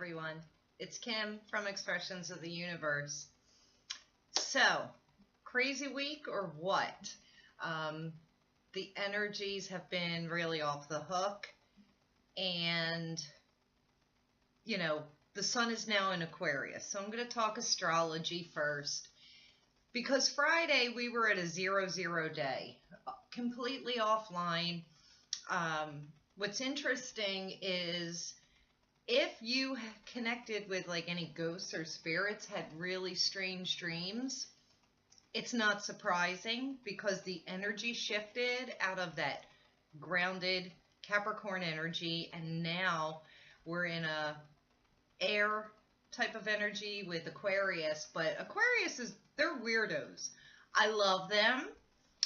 everyone. It's Kim from Expressions of the Universe. So, crazy week or what? The energies have been really off the hook, and the sun is now in Aquarius. So I'm going to talk astrology first, because Friday we were at a 0-0 day, completely offline. What's interesting is if you connected with like any ghosts or spirits, had really strange dreams, it's not surprising because the energy shifted out of that grounded Capricorn energy, and now we're in a air type of energy with Aquarius. But they're weirdos. I love them.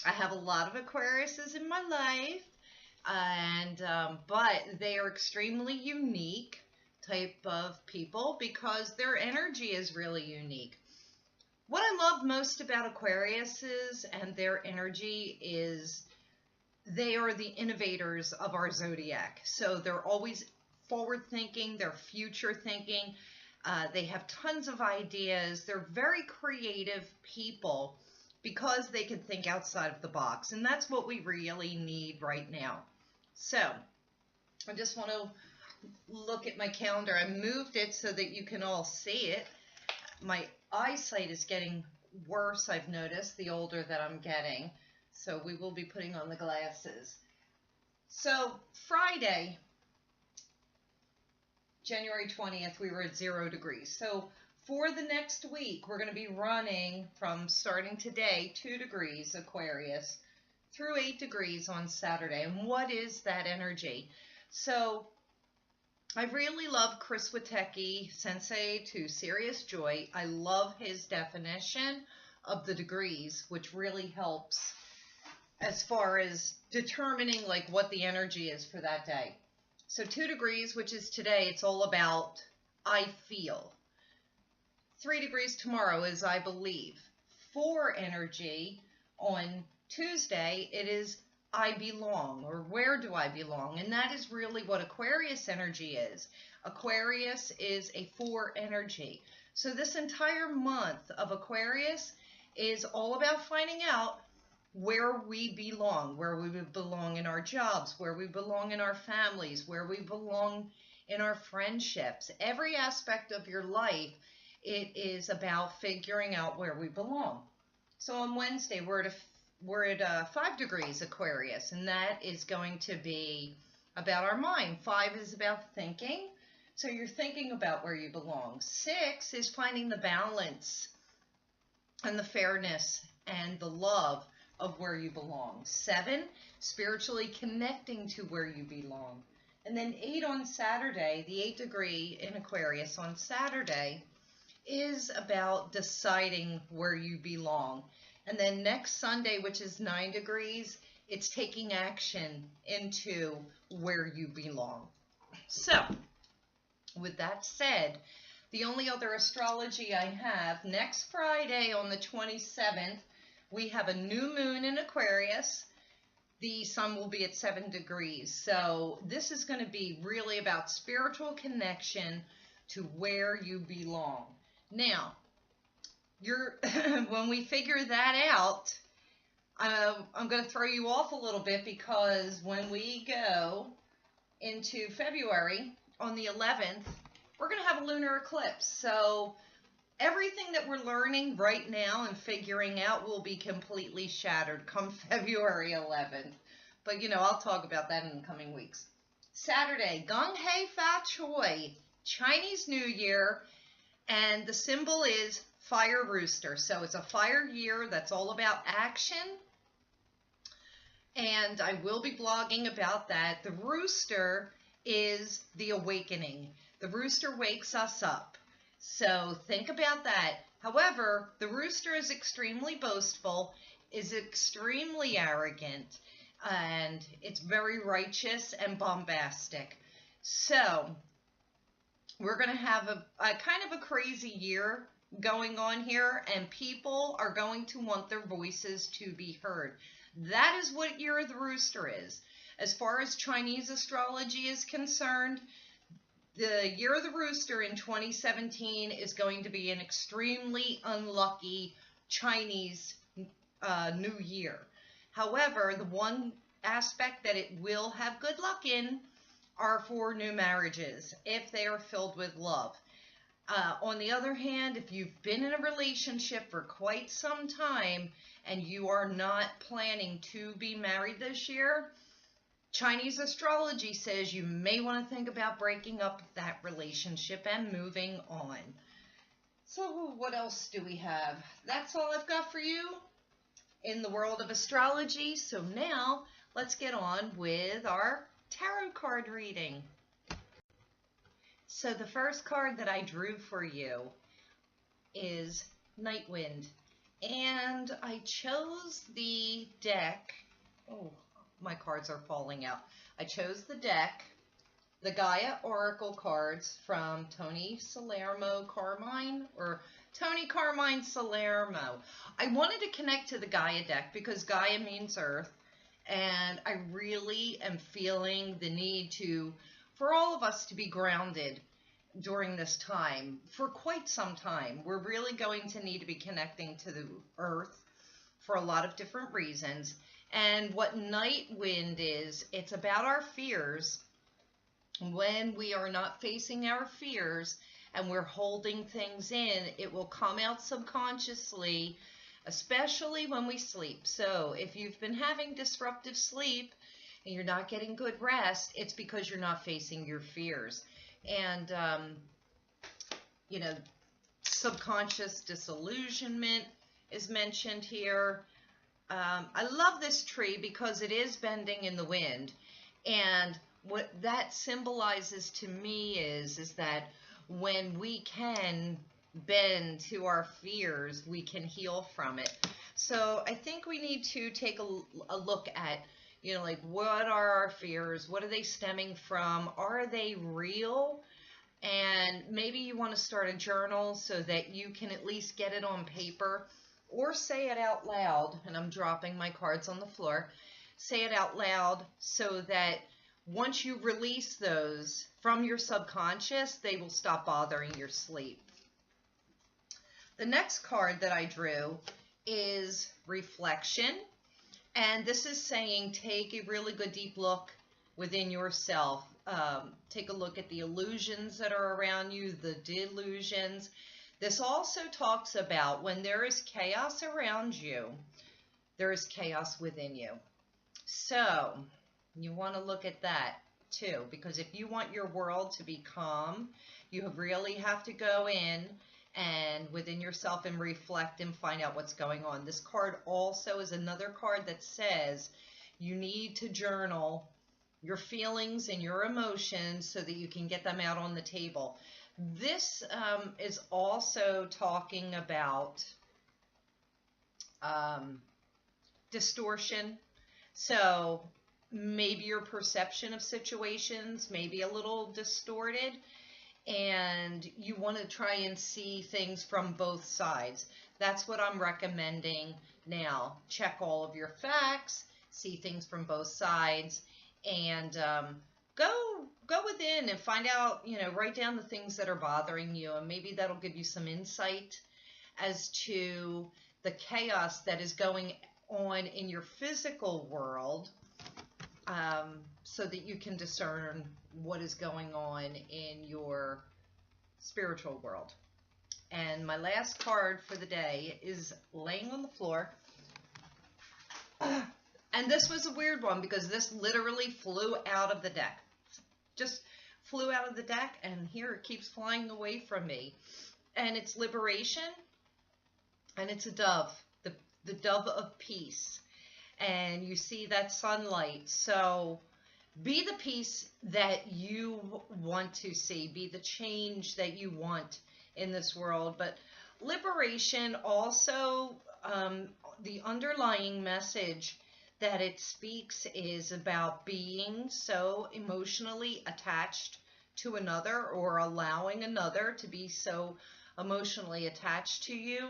I have a lot of Aquariuses in my life, and but they are extremely unique type of people because their energy is really unique. What I love most about Aquariuses and their energy is they are the innovators of our zodiac. So they're always forward thinking, they're future thinking, they have tons of ideas, they're very creative people because they can think outside of the box, and that's what we really need right now. So I just want to look at my calendar. I moved it so that you can all see it. My eyesight is getting worse, I've noticed, the older that I'm getting. So we will be putting on the glasses. So Friday, January 20th, we were at 0 degrees. So for the next week, we're going to be running from starting today, 2 degrees Aquarius, through 8 degrees on Saturday. And what is that energy? So I really love Chris Witecki, Sensei to Serious Joy. I love his definition of the degrees, which really helps as far as determining like what the energy is for that day. So 2 degrees, which is today, it's all about I feel. 3 degrees tomorrow is I believe. 4 energy on Tuesday, it is I belong, or where do I belong? And that is really what Aquarius energy is. Aquarius is a 4 energy. So this entire month of Aquarius is all about finding out where we belong in our jobs, where we belong in our families, where we belong in our friendships. Every aspect of your life, it is about figuring out where we belong. So on Wednesday, we're at 5 degrees Aquarius, and that is going to be about our mind. 5 is about thinking, so you're thinking about where you belong. 6 is finding the balance and the fairness and the love of where you belong. 7, spiritually connecting to where you belong. And then 8 on Saturday, the 8 degree in Aquarius on Saturday is about deciding where you belong. And then next Sunday, which is 9 degrees, it's taking action into where you belong. So, with that said, the only other astrology I have, next Friday on the 27th, we have a new moon in Aquarius. The sun will be at 7 degrees. So this is going to be really about spiritual connection to where you belong. Now, when we figure that out, I'm going to throw you off a little bit, because when we go into February on the 11th, we're going to have a lunar eclipse. So everything that we're learning right now and figuring out will be completely shattered come February 11th. But, I'll talk about that in the coming weeks. Saturday, Gong Hei Fa Choi, Chinese New Year, and the symbol is fire rooster. So it's a fire year that's all about action, and I will be blogging about that. The rooster is the awakening. The rooster wakes us up. So think about that. However, the rooster is extremely boastful, is extremely arrogant, and it's very righteous and bombastic. So we're going to have a kind of a crazy year going on here, and people are going to want their voices to be heard. That is what year the rooster is. As far as Chinese astrology is concerned, The year of the rooster in 2017 is going to be an extremely unlucky Chinese New Year. However, the one aspect that it will have good luck in are for new marriages, if they are filled with love. On the other hand, if you've been in a relationship for quite some time and you are not planning to be married this year, Chinese astrology says you may want to think about breaking up that relationship and moving on. So what else do we have? That's all I've got for you in the world of astrology. So now let's get on with our tarot card reading. So the first card that I drew for you is Night Wind. And I chose the deck. Oh, my cards are falling out. I chose the deck, the Gaia Oracle cards from Tony Carmine Salermo. I wanted to connect to the Gaia deck because Gaia means Earth, and I really am feeling the need for all of us to be grounded during this time for quite some time. We're really going to need to be connecting to the Earth for a lot of different reasons. And what Night Wind is, it's about our fears. When we are not facing our fears and we're holding things in, it will come out subconsciously, especially when we sleep. So if you've been having disruptive sleep and you're not getting good rest, it's because you're not facing your fears. And, subconscious disillusionment is mentioned here. I love this tree because it is bending in the wind. And what that symbolizes to me is that when we can bend to our fears, we can heal from it. So I think we need to take a look at, what are our fears? What are they stemming from? Are they real? And maybe you want to start a journal so that you can at least get it on paper or say it out loud. And I'm dropping my cards on the floor. Say it out loud so that once you release those from your subconscious, they will stop bothering your sleep. The next card that I drew is Reflection. And this is saying take a really good deep look within yourself. Take a look at the illusions that are around you, the delusions. This also talks about when there is chaos around you, there is chaos within you. So you want to look at that too, because if you want your world to be calm, you really have to go in and within yourself and reflect and find out what's going on. This card also is another card that says you need to journal your feelings and your emotions so that you can get them out on the table. This is also talking about distortion. So maybe your perception of situations may be a little distorted, and you want to try and see things from both sides. That's what I'm recommending now. Check all of your facts, see things from both sides, and go within and find out, write down the things that are bothering you, and maybe that'll give you some insight as to the chaos that is going on in your physical world, so that you can discern what is going on in your spiritual world. And my last card for the day is laying on the floor. And this was a weird one because this literally flew out of the deck. Just flew out of the deck, and here it keeps flying away from me. And it's liberation, and it's a dove, the dove of peace. And you see that sunlight. So be the peace that you want to see. Be the change that you want in this world. But liberation also, the underlying message that it speaks is about being so emotionally attached to another, or allowing another to be so emotionally attached to you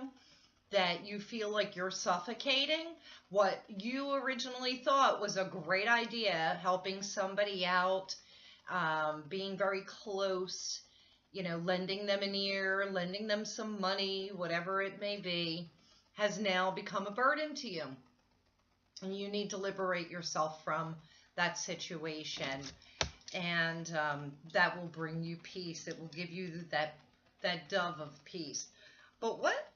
that you feel like you're suffocating what you originally thought was a great idea, helping somebody out, being very close, you know, lending them an ear, lending them some money, whatever it may be, has now become a burden to you. And you need to liberate yourself from that situation. And that will bring you peace. It will give you that dove of peace. But what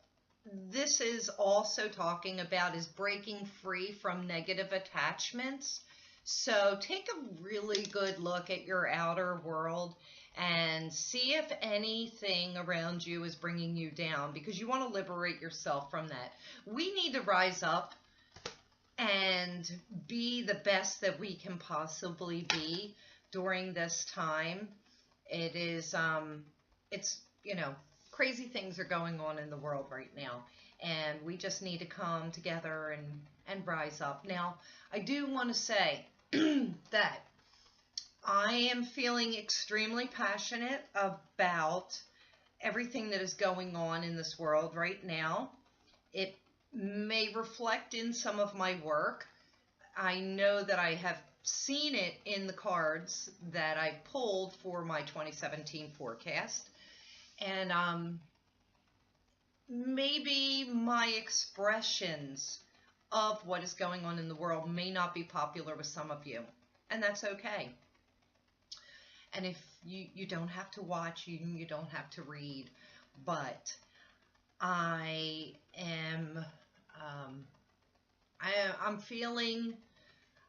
this is also talking about is breaking free from negative attachments. So take a really good look at your outer world and see if anything around you is bringing you down, because you want to liberate yourself from that. We need to rise up and be the best that we can possibly be during this time. It is, it's, you know, crazy things are going on in the world right now, and we just need to come together and rise up. Now, I do want to say that I am feeling extremely passionate about everything that is going on in this world right now. It may reflect in some of my work. I know that I have seen it in the cards that I pulled for my 2017 forecast. And maybe my expressions of what is going on in the world may not be popular with some of you, and that's okay. And if you don't have to watch, you don't have to read, but I am I'm feeling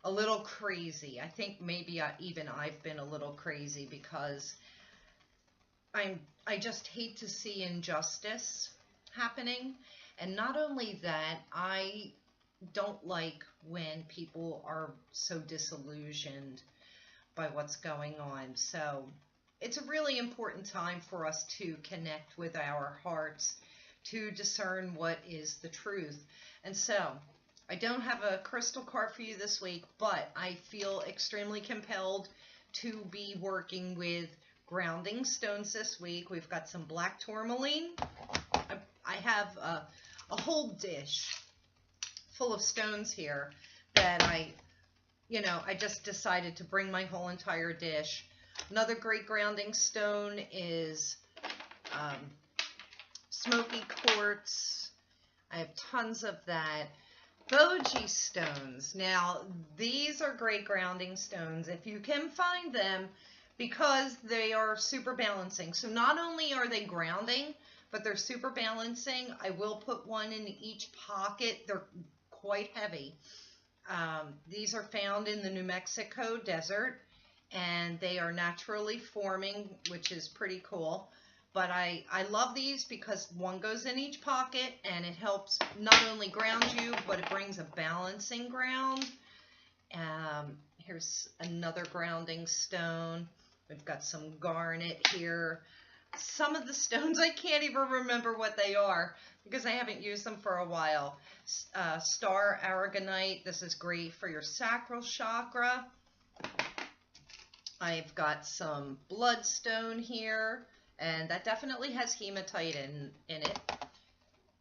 a little crazy. I think maybe even I've been a little crazy, because I just hate to see injustice happening. And not only that, I don't like when people are so disillusioned by what's going on. So it's a really important time for us to connect with our hearts, to discern what is the truth. And so I don't have a crystal card for you this week, but I feel extremely compelled to be working with grounding stones this week. We've got some black tourmaline. I have a whole dish full of stones here that I just decided to bring my whole entire dish. Another great grounding stone is smoky quartz. I have tons of that. Boji stones. Now, these are great grounding stones if you can find them, because they are super balancing. So not only are they grounding, but they're super balancing. I will put one in each pocket. They're quite heavy. These are found in the New Mexico desert, and they are naturally forming, which is pretty cool. But I love these because one goes in each pocket, and it helps not only ground you, but it brings a balancing ground. Here's another grounding stone. We've got some garnet here. Some of the stones, I can't even remember what they are because I haven't used them for a while. Star aragonite. This is great for your sacral chakra. I've got some bloodstone here, and that definitely has hematite in it.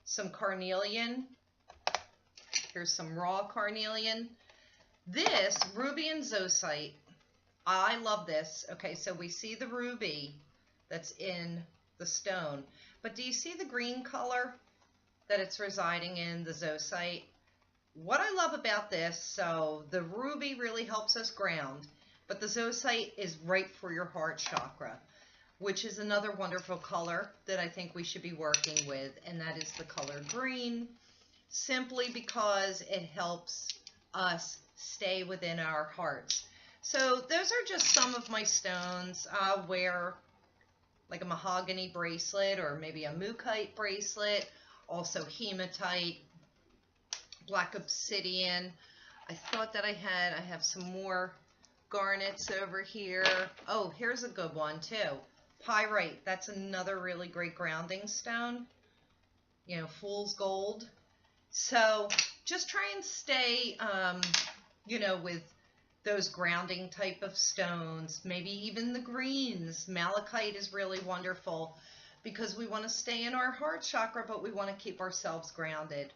Some carnelian. Here's some raw carnelian. This, ruby and zoisite. I love this. Okay, so we see the ruby that's in the stone, but do you see the green color that it's residing in, the zoisite? What I love about this, so the ruby really helps us ground, but the zoisite is right for your heart chakra, which is another wonderful color that I think we should be working with, and that is the color green, simply because it helps us stay within our hearts. So those are just some of my stones. I'll wear like a mahogany bracelet or maybe a mookaite bracelet, also hematite, black obsidian. I thought that I have some more garnets over here. Oh, here's a good one too. Pyrite, that's another really great grounding stone. You know, fool's gold. So just try and stay, with those grounding type of stones, maybe even the greens. Malachite is really wonderful because we want to stay in our heart chakra, but we want to keep ourselves grounded.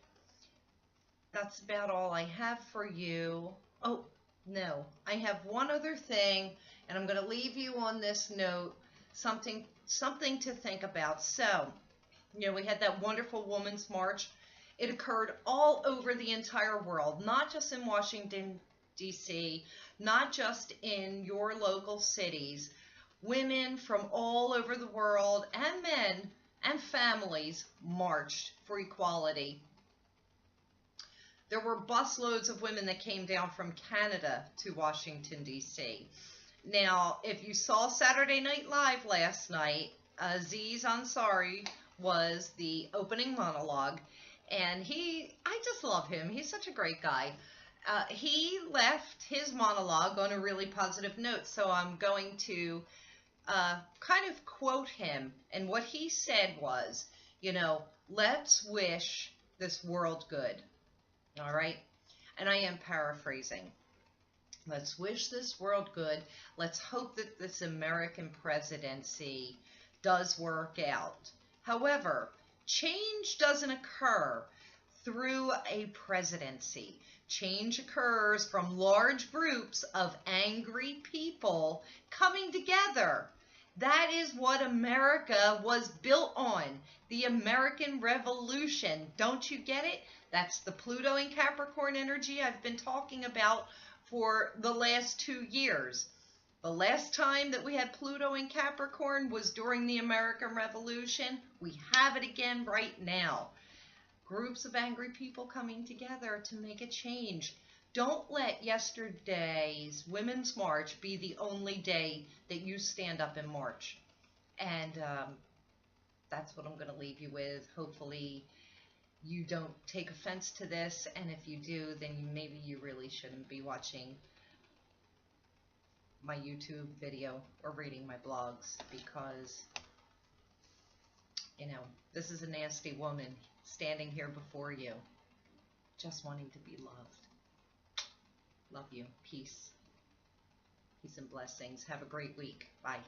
That's about all I have for you. Oh, No, I have one other thing, and I'm going to leave you on this note, something to think about. So, we had that wonderful Women's March. It occurred all over the entire world, not just in Washington, D.C., not just in your local cities. Women from all over the world and men and families marched for equality. There were busloads of women that came down from Canada to Washington, D.C. Now, if you saw Saturday Night Live last night, Aziz Ansari was the opening monologue, and I just love him. He's such a great guy. He left his monologue on a really positive note, so I'm going to kind of quote him. And what he said was, let's wish this world good. All right? And I am paraphrasing. Let's wish this world good. Let's hope that this American presidency does work out. However, change doesn't occur through a presidency. Change occurs from large groups of angry people coming together. That is what America was built on. The American Revolution. Don't you get it? That's the Pluto and Capricorn energy I've been talking about for the last 2 years. The last time that we had Pluto in Capricorn was during the American Revolution. We have it again right now. Groups of angry people coming together to make a change. Don't let yesterday's Women's March be the only day that you stand up and march. And that's what I'm going to leave you with. Hopefully you don't take offense to this, and if you do, then maybe you really shouldn't be watching my YouTube video or reading my blogs, because, this is a nasty woman standing here before you, just wanting to be loved. Love you. Peace. Peace and blessings. Have a great week. Bye.